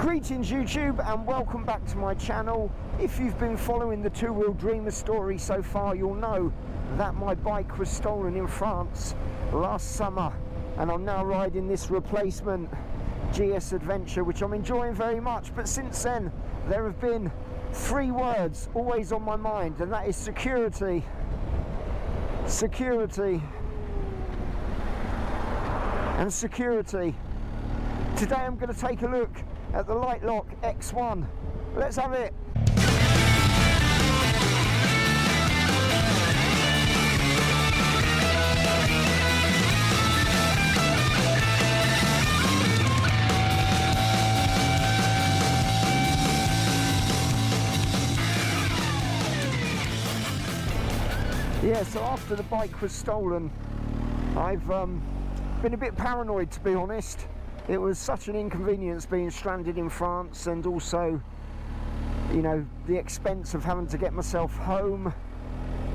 Greetings YouTube and welcome back to my channel. If you've been following the Two-Wheel Dreamer story so far, you'll know that my bike was stolen in France last summer and I'm now riding this replacement GS Adventure, which I'm enjoying very much. But since then there have been three words always on my mind, and that is security. Security and security. Today I'm going to take a look at the Litelok X1. Let's have it. Yeah, so after the bike was stolen, I've been a bit paranoid, to be honest. It was such an inconvenience being stranded in France, and also, you know, the expense of having to get myself home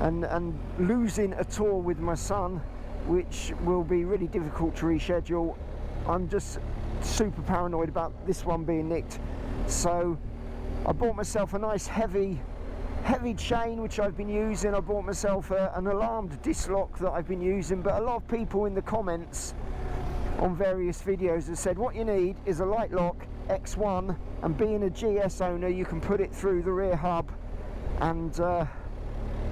and losing a tour with my son, which will be really difficult to reschedule. I'm just super paranoid about this one being nicked. So I bought myself a nice heavy chain which I've been using. I bought myself an alarmed disc lock that I've been using, but a lot of people in the comments on various videos have said what you need is a Litelok X1, and being a GS owner you can put it through the rear hub and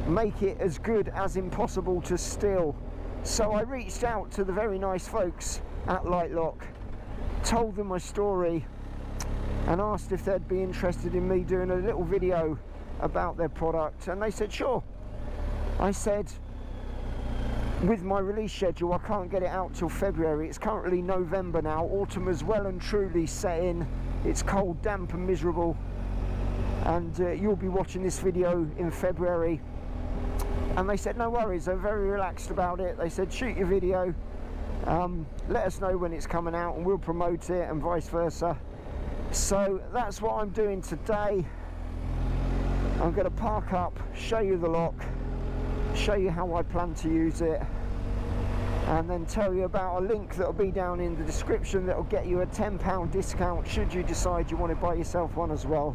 make it as good as impossible to steal. So I reached out to the very nice folks at Litelok, told them my story and asked if they'd be interested in me doing a little video about their product, and they said sure. I said, with my release schedule I can't get it out till February. It's currently November now. Autumn is well and truly set in. It's cold, damp and miserable, and you'll be watching this video in February. And they said no worries, they're very relaxed about it. They said shoot your video, let us know when it's coming out and we'll promote it, and vice versa. So that's what I'm doing today. I'm going to park up, show you the lock, show you how I plan to use it, and then tell you about a link that will be down in the description that will get you a £10 discount should you decide you want to buy yourself one as well.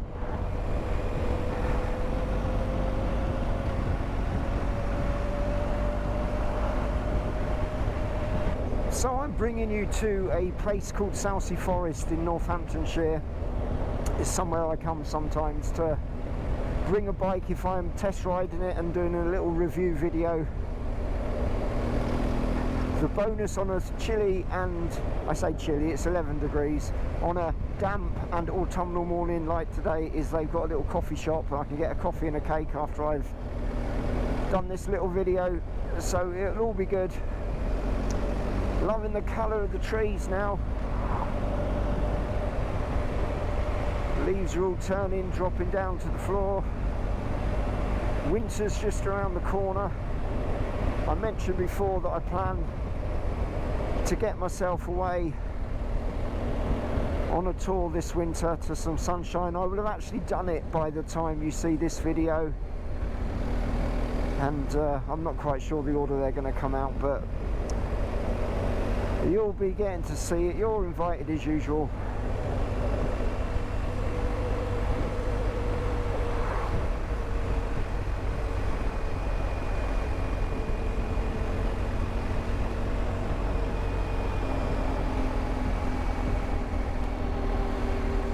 So I'm bringing you to a place called Southsea Forest in Northamptonshire. It's somewhere I come sometimes to bring a bike if I'm test riding it and doing a little review video. The bonus on a chilly, and I say chilly, it's 11 degrees, on a damp and autumnal morning like today, is they've got a little coffee shop and I can get a coffee and a cake after I've done this little video, so it'll all be good. Loving the colour of the trees now. Leaves are all turning, dropping down to the floor. Winter's just around the corner. I mentioned before that I plan to get myself away on a tour this winter to some sunshine. I will have actually done it by the time you see this video, and I'm not quite sure the order they're going to come out, but you'll be getting to see it. You're invited as usual.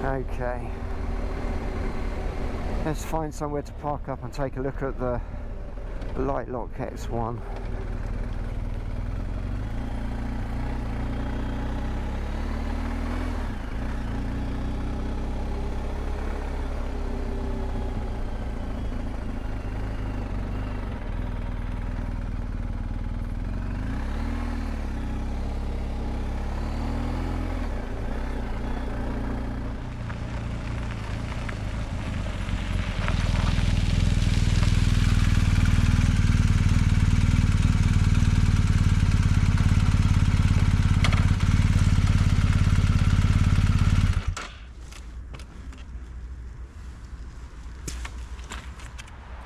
Okay, let's find somewhere to park up and take a look at the Litelok X1.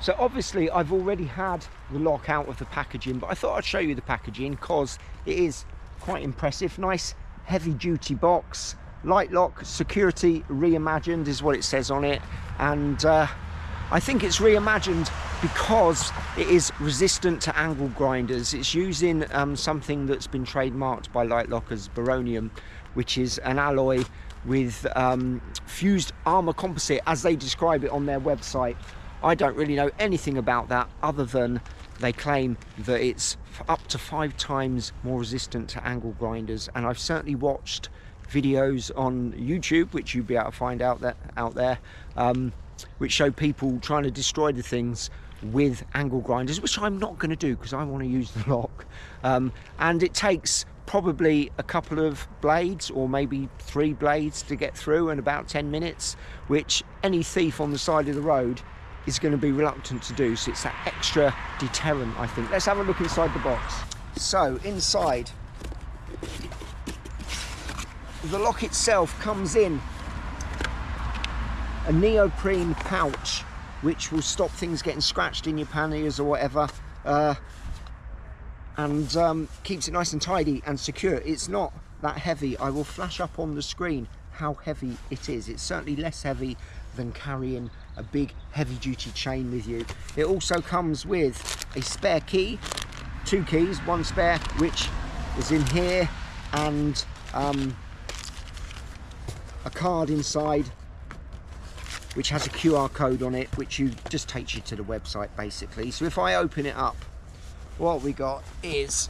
So obviously I've already had the lock out of the packaging, but I thought I'd show you the packaging because it is quite impressive. Nice heavy duty box, Litelok Security Reimagined is what it says on it, and I think it's reimagined because it is resistant to angle grinders. It's using something that's been trademarked by Litelok as baronium, which is an alloy with fused armour composite, as they describe it on their website. I don't really know anything about that other than they claim that it's up to 5 times more resistant to angle grinders, and I've certainly watched videos on YouTube, which you'll be able to find out there, which show people trying to destroy the things with angle grinders, which I'm not going to do because I want to use the lock. And it takes probably a couple of blades or maybe 3 blades to get through in about 10 minutes, which any thief on the side of the road is going to be reluctant to do. So it's that extra deterrent, I think. Let's have a look inside the box. So inside, the lock itself comes in a neoprene pouch, which will stop things getting scratched in your panniers or whatever, and keeps it nice and tidy and secure. It's not that heavy. I will flash up on the screen how heavy it is. It's certainly less heavy than carrying a big heavy-duty chain with you. It also comes with a spare key, 2 keys, 1 spare, which is in here, and a card inside which has a QR code on it, which just takes you to the website basically. So if I open it up, what we got is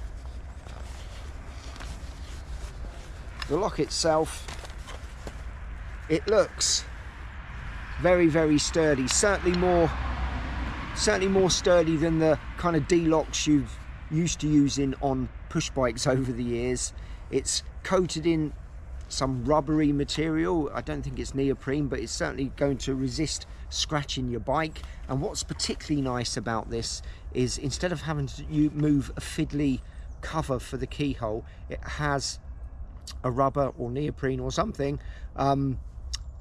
the lock itself. It looks very, very sturdy, certainly more sturdy than the kind of D-locks you've used to using on push bikes over the years. It's coated in some rubbery material. I don't think it's neoprene, but it's certainly going to resist scratching your bike. And what's particularly nice about this is instead of having to move a fiddly cover for the keyhole, it has a rubber or neoprene or something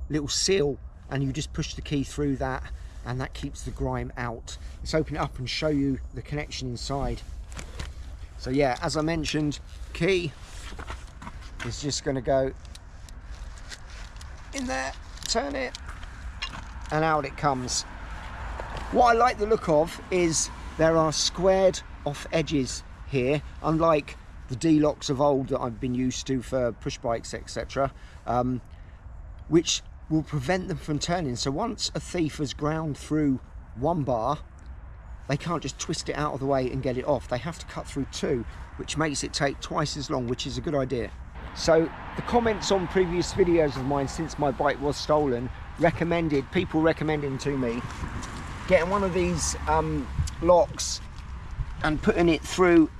little seal, and you just push the key through that, and that keeps the grime out. Let's open it up and show you the connection inside. So yeah, as I mentioned, key is just going to go in there, turn it, and out it comes. What I like the look of is there are squared off edges here, unlike the D-locks of old that I've been used to for push bikes, etc., which will prevent them from turning. So once a thief has ground through 1 bar, they can't just twist it out of the way and get it off. They have to cut through 2, which makes it take twice as long, which is a good idea. So the comments on previous videos of mine since my bike was stolen people recommending to me getting one of these locks and putting it through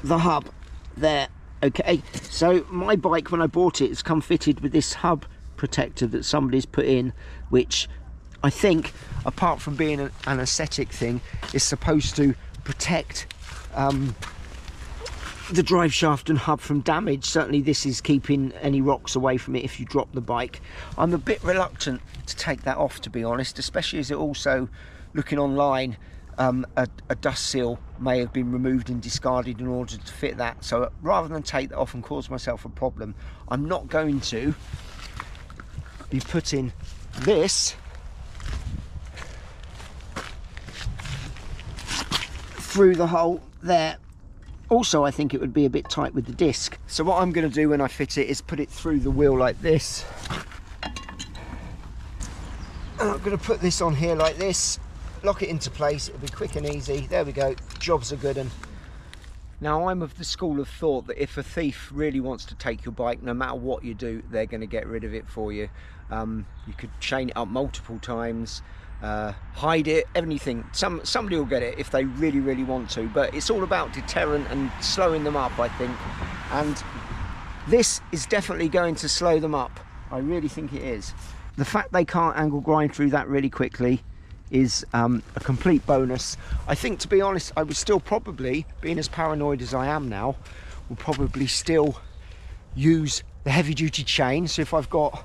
the hub there. Okay, so my bike, when I bought it, it's come fitted with this hub protector that somebody's put in, which I think, apart from being an aesthetic thing, is supposed to protect the drive shaft and hub from damage. Certainly this is keeping any rocks away from it if you drop the bike. I'm a bit reluctant to take that off, to be honest, especially as it also, looking online, a dust seal may have been removed and discarded in order to fit that. So rather than take that off and cause myself a problem, I'm not going to be putting this through the hole there. Also, I think it would be a bit tight with the disc. So what I'm going to do when I fit it is put it through the wheel like this. And I'm going to put this on here like this, lock it into place. It'll be quick and easy. There we go, job's a good one. Now, I'm of the school of thought that if a thief really wants to take your bike, no matter what you do, they're going to get rid of it for you. You could chain it up multiple times, hide it, anything. Somebody will get it if they really, really want to, but it's all about deterrent and slowing them up, I think. And this is definitely going to slow them up. I really think it is. The fact they can't angle grind through that really quickly is a complete bonus. I think, to be honest, I would still probably, being as paranoid as I am now, will probably still use the heavy duty chain. So if I've got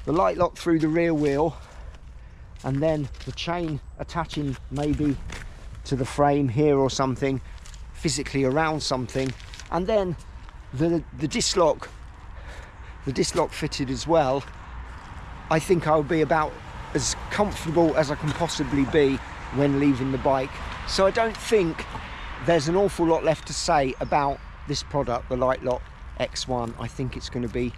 the Litelok through the rear wheel and then the chain attaching maybe to the frame here or something, physically around something, and then the disc lock the disc lock fitted as well, I think I'll be about as comfortable as I can possibly be when leaving the bike. So I don't think there's an awful lot left to say about this product, the Litelok X1. I think it's going to be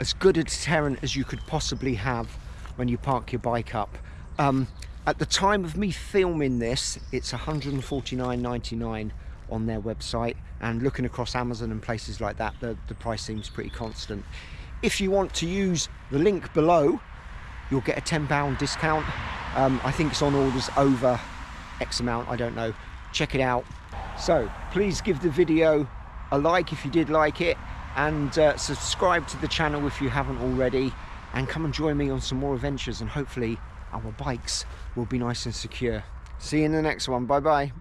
as good a deterrent as you could possibly have when you park your bike up. At the time of me filming this, it's $149.99 on their website, and looking across Amazon and places like that, the price seems pretty constant. If you want to use the link below, you'll get a £10 discount. I think it's on orders over X amount, I don't know. Check it out. So please give the video a like if you did like it, and subscribe to the channel if you haven't already, and come and join me on some more adventures, and hopefully our bikes will be nice and secure. See you in the next one. Bye bye.